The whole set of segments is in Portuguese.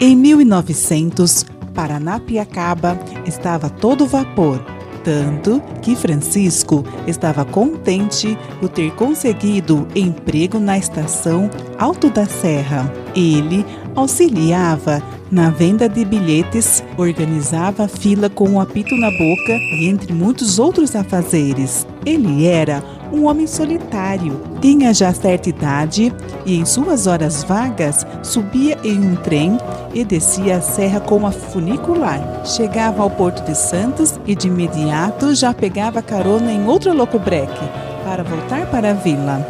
Em 1900, Paranapiacaba estava a todo vapor, tanto que Francisco estava contente por ter conseguido emprego na estação Alto da Serra. Ele auxiliava na venda de bilhetes, organizava a fila com um apito na boca e entre muitos outros afazeres. Ele era um homem solitário, tinha já certa idade e em suas horas vagas subia em um trem e descia a serra com a funicular. Chegava ao Porto de Santos e de imediato já pegava carona em outro locobreque para voltar para a vila.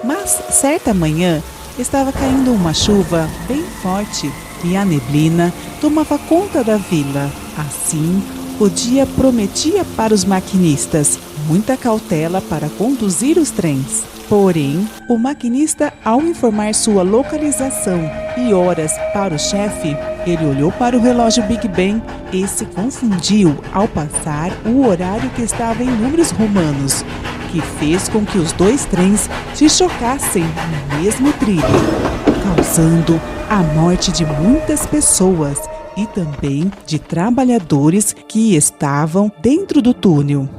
Mas certa manhã estava caindo uma chuva bem forte e a neblina tomava conta da vila. Assim, o dia prometia para os maquinistas muita cautela para conduzir os trens. Porém, o maquinista, ao informar sua localização e horas para o chefe, ele olhou para o relógio Big Ben e se confundiu ao passar o horário que estava em números romanos, que fez com que os dois trens se chocassem no mesmo trilho, causando a morte de muitas pessoas e também de trabalhadores que estavam dentro do túnel.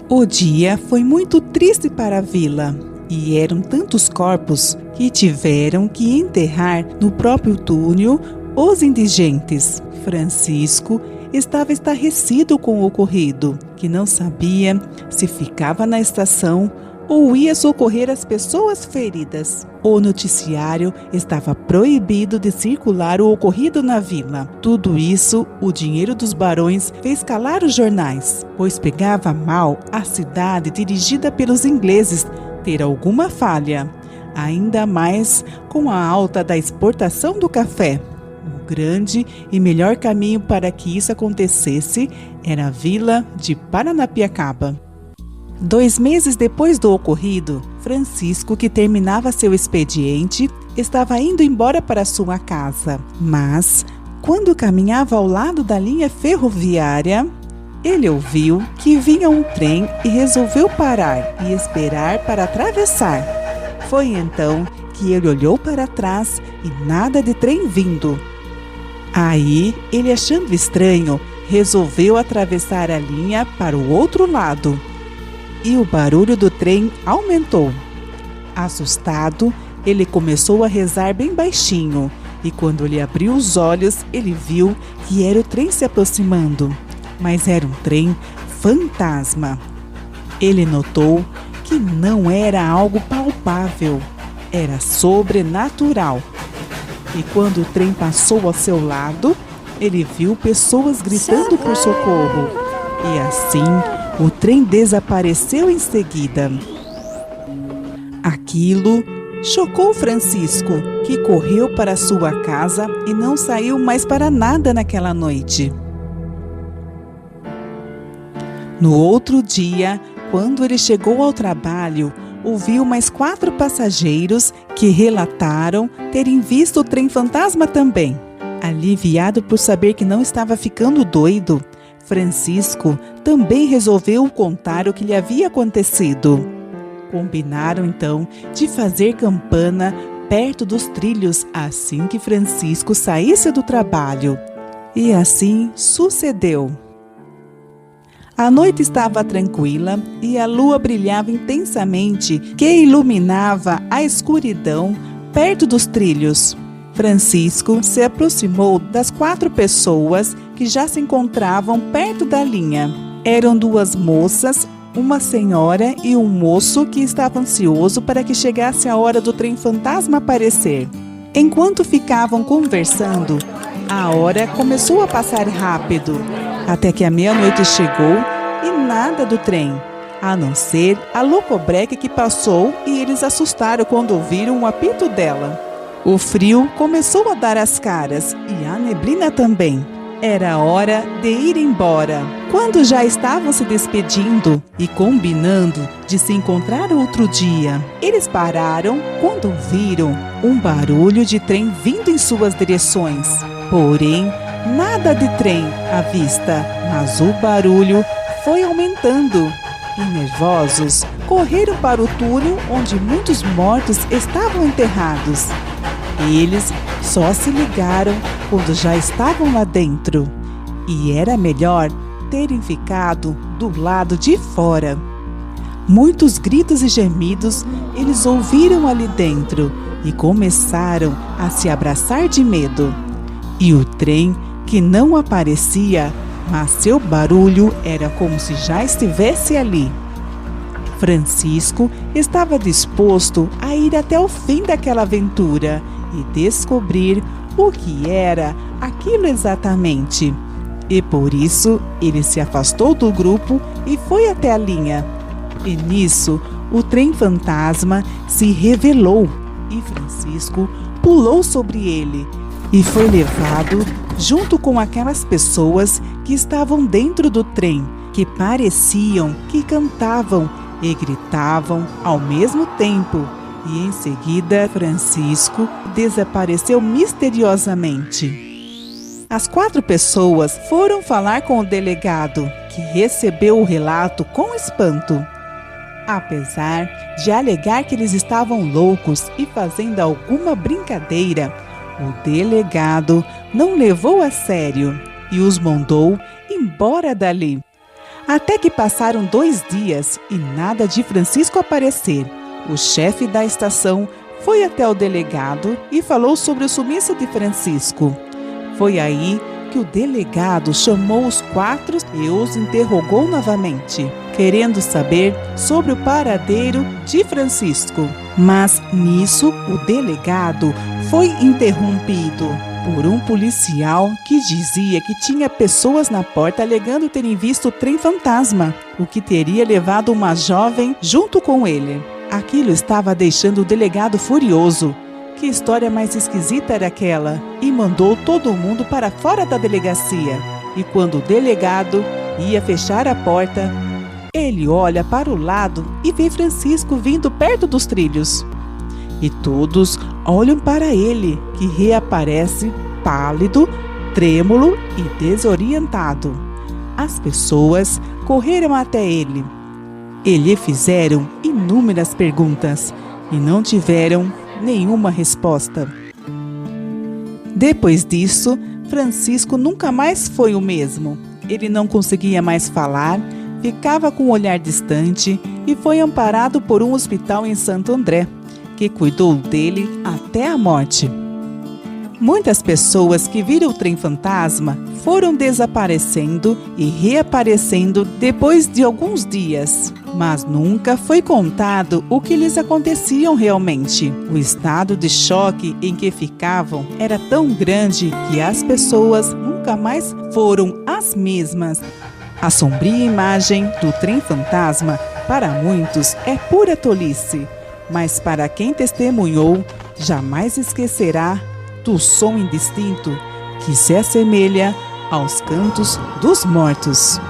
O dia foi muito triste para a vila e eram tantos corpos que tiveram que enterrar no próprio túnel os indigentes. Francisco estava estarrecido com o ocorrido, que não sabia se ficava na estação ou ia socorrer as pessoas feridas. O noticiário estava proibido de circular o ocorrido na vila. Tudo isso, o dinheiro dos barões fez calar os jornais, pois pegava mal a cidade dirigida pelos ingleses ter alguma falha, ainda mais com a alta da exportação do café. O grande e melhor caminho para que isso acontecesse era a vila de Paranapiacaba. 2 meses depois do ocorrido, Francisco, que terminava seu expediente, estava indo embora para sua casa. Mas, quando caminhava ao lado da linha ferroviária, ele ouviu que vinha um trem e resolveu parar e esperar para atravessar. Foi então que ele olhou para trás e nada de trem vindo. Aí, ele achando estranho, resolveu atravessar a linha para o outro lado. E o barulho do trem aumentou. Assustado, ele começou a rezar bem baixinho e quando ele abriu os olhos, ele viu que era o trem se aproximando, mas era um trem fantasma. Ele notou que não era algo palpável, era sobrenatural. E quando o trem passou ao seu lado, ele viu pessoas gritando por socorro. E assim, o trem desapareceu em seguida. Aquilo chocou Francisco, que correu para sua casa e não saiu mais para nada naquela noite. No outro dia, quando ele chegou ao trabalho, ouviu mais 4 passageiros que relataram terem visto o trem fantasma também. Aliviado por saber que não estava ficando doido, Francisco também resolveu contar o que lhe havia acontecido. Combinaram então de fazer campana perto dos trilhos assim que Francisco saísse do trabalho. E assim sucedeu. A noite estava tranquila e a lua brilhava intensamente, que iluminava a escuridão perto dos trilhos. Francisco se aproximou das 4 pessoas que já se encontravam perto da linha. Eram 2 moças, uma senhora e um moço que estava ansioso para que chegasse a hora do trem fantasma aparecer. Enquanto ficavam conversando, a hora começou a passar rápido, até que a meia-noite chegou e nada do trem, a não ser a locobreque que passou e eles assustaram quando ouviram o apito dela. O frio começou a dar as caras e a neblina também. Era hora de ir embora. Quando já estavam se despedindo e combinando de se encontrar outro dia, eles pararam quando ouviram um barulho de trem vindo em suas direções. Porém, nada de trem à vista, mas o barulho foi aumentando. E nervosos, correram para o túnel onde muitos mortos estavam enterrados. Eles só se ligaram quando já estavam lá dentro. E era melhor terem ficado do lado de fora. Muitos gritos e gemidos eles ouviram ali dentro e começaram a se abraçar de medo. E o trem, que não aparecia, mas seu barulho era como se já estivesse ali. Francisco estava disposto a ir até o fim daquela aventura e descobrir o que era aquilo exatamente. E por isso ele se afastou do grupo e foi até a linha. E nisso o trem fantasma se revelou e Francisco pulou sobre ele e foi levado junto com aquelas pessoas que estavam dentro do trem, que pareciam que cantavam e gritavam ao mesmo tempo. E em seguida Francisco desapareceu misteriosamente. As 4 pessoas foram falar com o delegado, que recebeu o relato com espanto. Apesar de alegar que eles estavam loucos e fazendo alguma brincadeira, o delegado não levou a sério e os mandou embora dali. Até que passaram 2 dias e nada de Francisco aparecer. O chefe da estação foi até o delegado e falou sobre o sumiço de Francisco. Foi aí que o delegado chamou os 4 e os interrogou novamente, querendo saber sobre o paradeiro de Francisco. Mas nisso o delegado foi interrompido por um policial que dizia que tinha pessoas na porta alegando terem visto o trem fantasma, o que teria levado uma jovem junto com ele. Aquilo estava deixando o delegado furioso. Que história mais esquisita era aquela? E mandou todo mundo para fora da delegacia. E quando o delegado ia fechar a porta, ele olha para o lado e vê Francisco vindo perto dos trilhos. E todos olham para ele, que reaparece pálido, trêmulo e desorientado. As pessoas correram até ele. E lhe fizeram inúmeras perguntas e não tiveram nenhuma resposta. Depois disso, Francisco nunca mais foi o mesmo. Ele não conseguia mais falar, ficava com um olhar distante e foi amparado por um hospital em Santo André, que cuidou dele até a morte. Muitas pessoas que viram o trem fantasma foram desaparecendo e reaparecendo depois de alguns dias, mas nunca foi contado o que lhes acontecia realmente. O estado de choque em que ficavam era tão grande que as pessoas nunca mais foram as mesmas. A sombria imagem do trem fantasma, para muitos, é pura tolice, mas para quem testemunhou, jamais esquecerá do som indistinto que se assemelha aos cantos dos mortos.